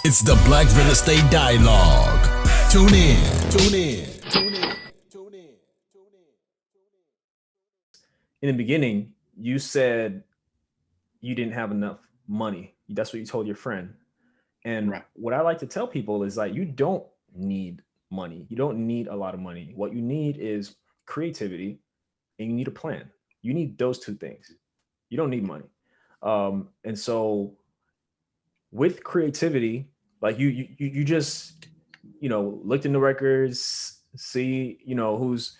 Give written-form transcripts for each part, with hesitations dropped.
It's the Black Real Estate Dialogue. Tune in. Tune in. Tune in. Tune in. In the beginning, you said you didn't have enough money. That's what you told your friend. And Right. what I like to tell people is like, you don't need money. You don't need a lot of money. What you need is creativity and you need a plan. You need those two things. You don't need money. And so with creativity, like you just looked in the records, see whose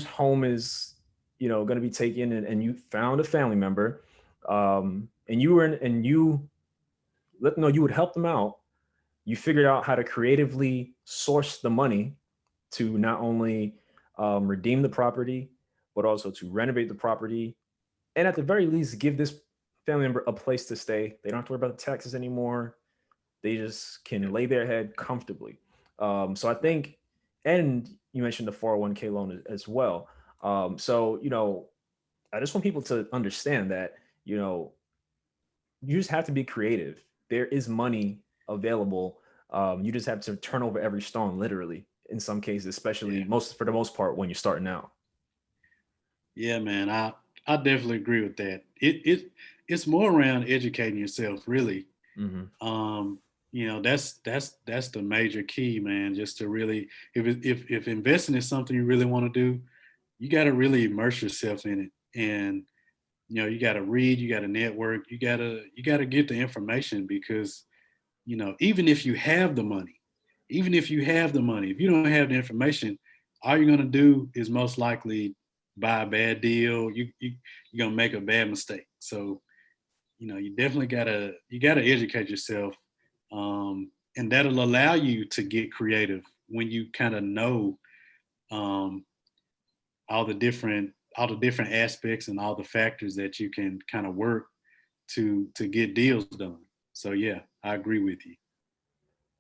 home is going to be taken, and you found a family member, and you let them know you would help them out. You figured out how to creatively source the money to not only redeem the property, but also to renovate the property, and at the very least give this family member a place to stay. They don't have to worry about the taxes anymore. They just can lay their head comfortably. So I Right. think, and you mentioned the 401k loan as well. So I just want people to understand that you know you just have to be creative. There is money available. You just have to turn over every stone, literally, in some cases, especially Yeah. most for the most part when you're starting out. Yeah, man. I definitely agree with that. It's more around educating yourself, really. Hmm. Um, that's the major key, man. Just to really, if investing is something you really want to do, you got to really immerse yourself in it, and you got to read, you got to network, you got to get the information because even if you have the money, if you don't have the information, all you're gonna do is most likely buy a bad deal. You're gonna make a bad mistake. So you definitely gotta educate yourself, and that'll allow you to get creative when you kind of know um, all the different aspects and all the factors that you can kind of work to get deals done. So yeah, I agree with you.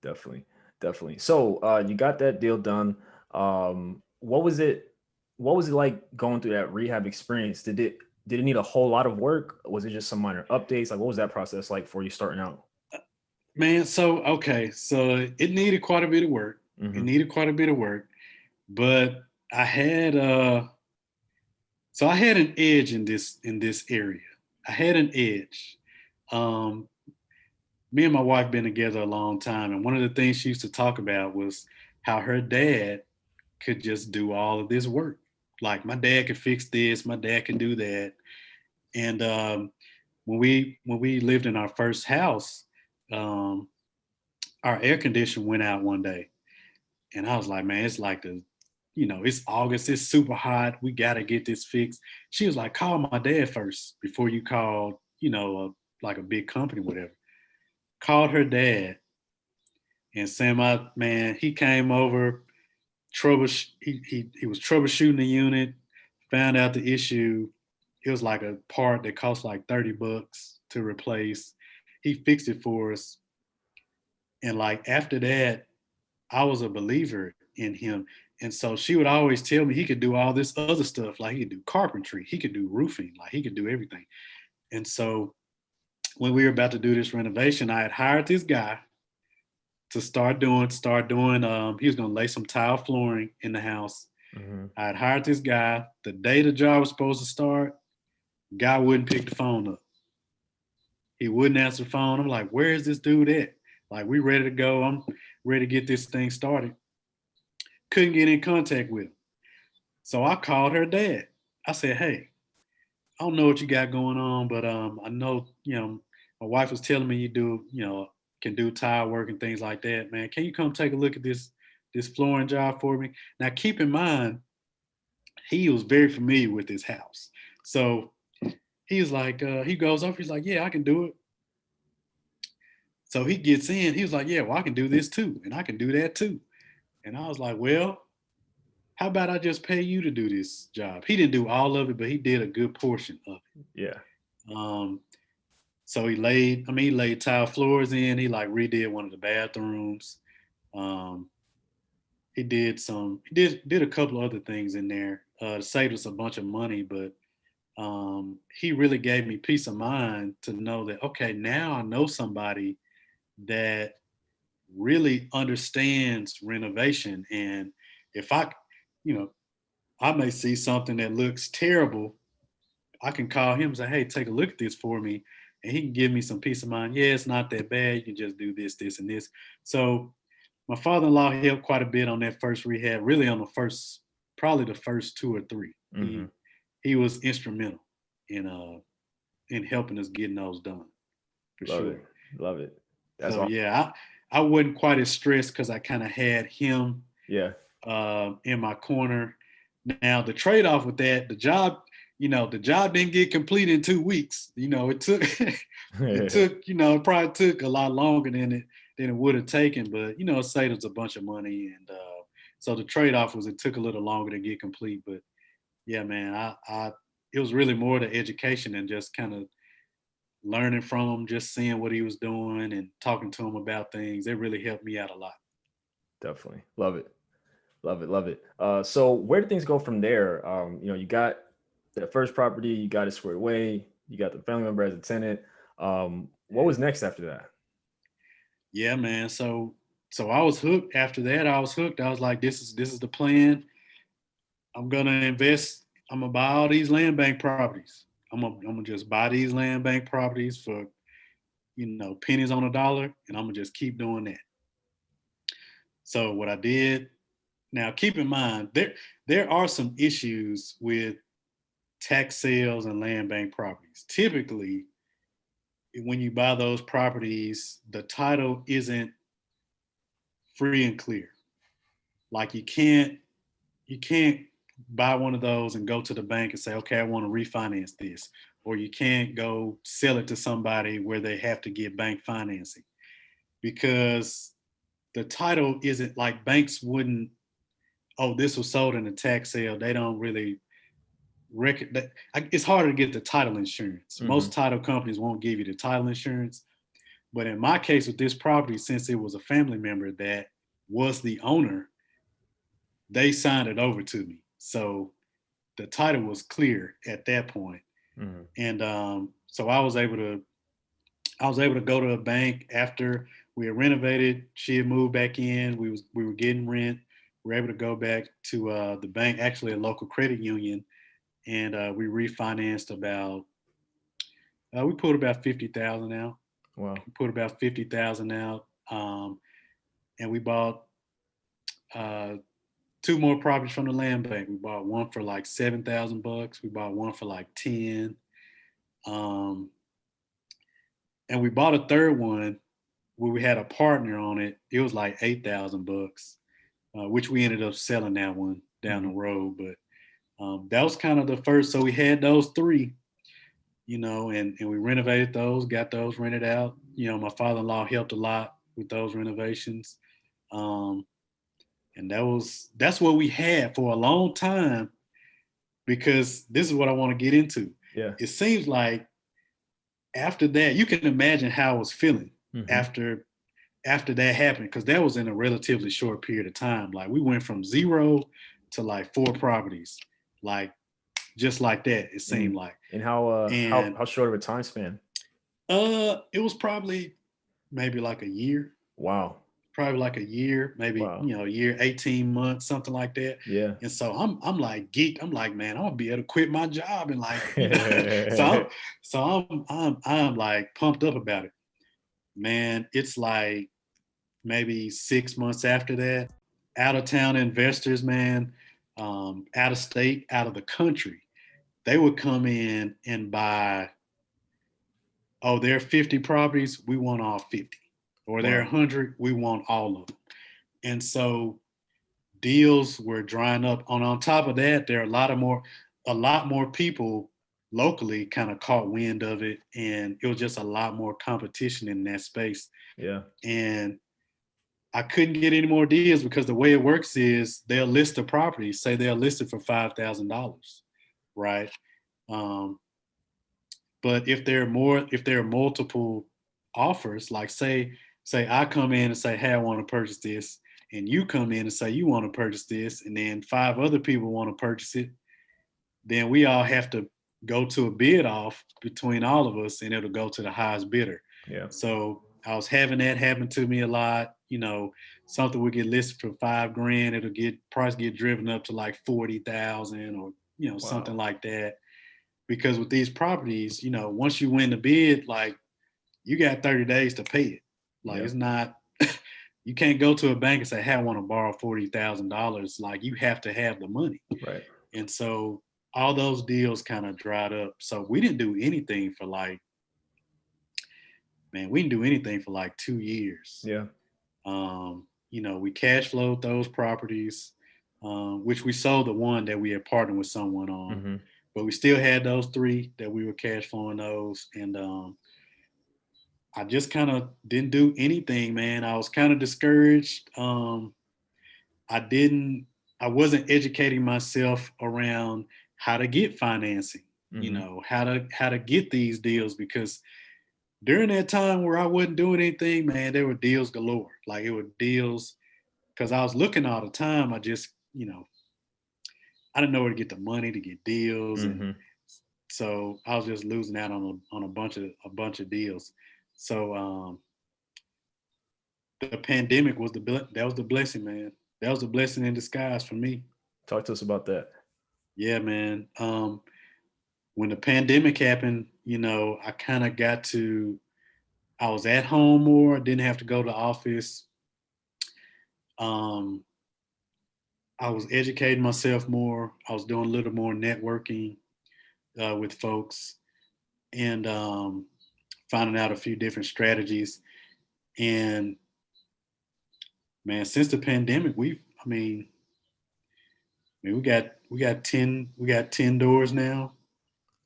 Definitely, definitely. So you got that deal done. What was it? What was it like going through that rehab experience? Did it need a whole lot of work? Was it just some minor updates? Like, what was that process like for you starting out? Man, so okay, so it needed quite a bit of work. It Hmm. needed quite a bit of work, but I had I had an edge in this area. I had an edge. Um, Me and my wife been together a long time, and one of the things she used to talk about was how her dad could just do all of this work. Like my dad could fix this, my dad could do that, and when we lived in our first house, um, our air conditioner went out one day. And I was like, man, it's like it's August, it's super hot. We got to get this fixed. She was like, call my dad first before you call, like a big company, whatever. Called her dad and Sam, man, he came over, he was troubleshooting the unit, found out the issue. It was like a part that cost like $30 to replace. He fixed it for us. And like after that, I was a believer in him. And so she would always tell me he could do all this other stuff. Like he could do carpentry, he could do roofing, like he could do everything. And so when we were about to do this renovation, I had hired this guy to start doing. He was going to lay some tile flooring in the house. Hmm. I had hired this guy. The day the job was supposed to start, guy wouldn't pick the phone up. He wouldn't answer the phone. I'm like, where is this dude at? Like, we ready to go. I'm ready to get this thing started. Couldn't get in contact with him. So I called her dad. I said, hey, I don't know what you got going on, but I know, my wife was telling me you do, can do tile work and things like that, man. Can you come take a look at this flooring job for me? Now keep in mind, he was very familiar with this house. So he was like, he goes up, he's like, yeah, I can do it. So he gets in, he was like, yeah, well, I can do this too, and I can do that too. And I was like, well, how about I just pay you to do this job? He didn't do all of it, but he did a good portion of Yeah. it. So he laid tile floors in. He like redid one of the bathrooms. Um, he did a couple of other things in there to save us a bunch of money, but he really gave me peace of mind to know that okay, now I know somebody that really understands renovation. And if you know, I may see something that looks terrible, I can call him and say, hey, take a look at this for me. And he can give me some peace of mind. Yeah, it's not that bad. You can just do this, this, and this. So my father-in-law helped quite a bit on that first rehab, really on the first, probably the first two or three. Mm-hmm. He was instrumental in helping us getting those done, for Love sure. it. Love it. That's So awesome. yeah, I wasn't quite as stressed because I kind of had him Yeah. in my corner. Now the trade-off with that, the job didn't get completed in 2 weeks. It took it probably took a lot longer than it would have taken, but it saved us a bunch of money. And so the trade-off was it took a little longer to get complete. But yeah, man, I it was really more the education and just kind of learning from him, just seeing what he was doing and talking to him about things. It really helped me out a lot. Definitely. Love it. Love it. Love it. So where did things go from there? You got the first property, you got it squared away, you got the family member as a tenant. What was next after that? Yeah, man. So I was hooked. After that, I was hooked. I was like, this is the plan. I'm gonna invest. I'm gonna buy all these land bank properties. I'm gonna just buy these land bank properties for pennies on a dollar, and I'm gonna just keep doing that. So what I did. Now, keep in mind there are some issues with tax sales and land bank properties. Typically, when you buy those properties, the title isn't free and clear. Like you can't buy one of those and go to the bank and say, okay, I want to refinance this. Or you can't go sell it to somebody where they have to get bank financing, because the title isn't like banks wouldn't, oh, this was sold in a tax sale. They don't really it's harder to get the title insurance. Mm-hmm. Most title companies won't give you the title insurance. But in my case with this property, since it was a family member that was the owner, they signed it over to me. So the title was clear at that point. Mm-hmm. And so I was able to go to a bank after we had renovated. She had moved back in. We were getting rent. We were able to go back to the bank, actually a local credit union, and we refinanced we put about 50,000 out. Wow. We put about 50,000 out, and we bought two more properties from the land bank. We bought one for like $7,000. We bought one for like 10, and we bought a third one where we had a partner on it. It was like $8,000, which we ended up selling that one down the road. But that was kind of the first. So we had those three, and we renovated those, got those rented out. My father-in-law helped a lot with those renovations. And that's what we had for a long time, because this is what I want to get into. Yeah. It seems like after that, you can imagine how I was feeling Mm-hmm. after that happened, because that was in a relatively short period of time. Like we went from 0 to like 4 properties, like just like that. It seemed like. And how short of a time span? It was probably maybe like a year. Wow. Probably like a year, maybe Wow. a year, 18 months, something like that. Yeah. And so I'm like geeked. I'm like, man, I'm gonna be able to quit my job and like, I'm like pumped up about it. Man, it's like maybe 6 months after that, out of town investors, man, out of state, out of the country, they would come in and buy. Oh, there are 50 properties, we want all 50. Or there are 100, we want all of them. And so deals were drying up. On top of that, there are a lot more people locally kind of caught wind of it, and it was just a lot more competition in that space. Yeah. And I couldn't get any more deals, because the way it works is they'll list the property, say they'll list it for $5,000, right? But if there are multiple offers, like say I come in and say, hey, I want to purchase this, and you come in and say you want to purchase this, and then 5 other people want to purchase it, then we all have to go to a bid off between all of us, and it'll go to the highest bidder. Yeah. So I was having that happen to me a lot. something would get listed for $5,000, it'll price get driven up to like 40,000 or, something like that. Because with these properties, once you win the bid, like you got 30 days to pay it. Like it's not, you can't go to a bank and say, hey, I want to borrow $40,000. Like you have to have the money. Right. And so all those deals kind of dried up. So we didn't do anything for like 2 years. Yeah. We cash flowed those properties, which we sold the one that we had partnered with someone on. Mm-hmm. But we still had those 3 that we were cash flowing those. And I just kind of didn't do anything, man. I was kind of discouraged. I wasn't educating myself around how to get financing, how to get these deals, because during that time where I wasn't doing anything, man, there were deals galore. Like it were deals, because I was looking all the time. I just, I didn't know where to get the money to get deals. Mm-hmm. And so I was just losing out on a bunch of deals. So the pandemic was the blessing, man. That was the blessing in disguise for me. Talk to us about that. Yeah, man. When the pandemic happened, I kind of I was at home more, didn't have to go to the office. I was educating myself more. I was doing a little more networking with folks and finding out a few different strategies. And man, since the pandemic, we got 10 doors now.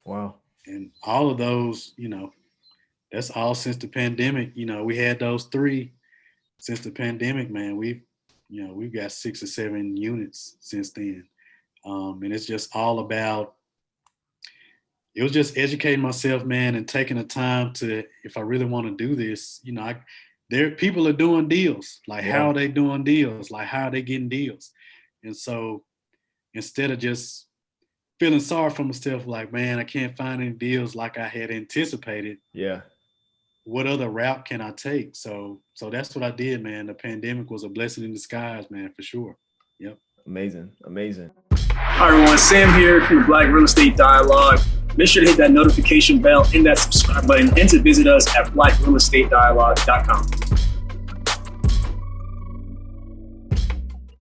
Wow. And all of those, that's all since the pandemic. We had those 3 since the pandemic, man. We've got 6 or 7 units since then. And it's just all about, it was just educating myself, man, and taking the time to, if I really want to do this, people are doing deals. Like, how are they doing deals? Like, how are they getting deals? And so instead of just feeling sorry for myself, like, man, I can't find any deals like I had anticipated. Yeah. What other route can I take? So that's what I did, man. The pandemic was a blessing in disguise, man, for sure. Yep. Amazing. Hi, everyone. Sam here from the Black Real Estate Dialogue. Make sure to hit that notification bell and that subscribe button, and to visit us at blackrealestatedialogue.com.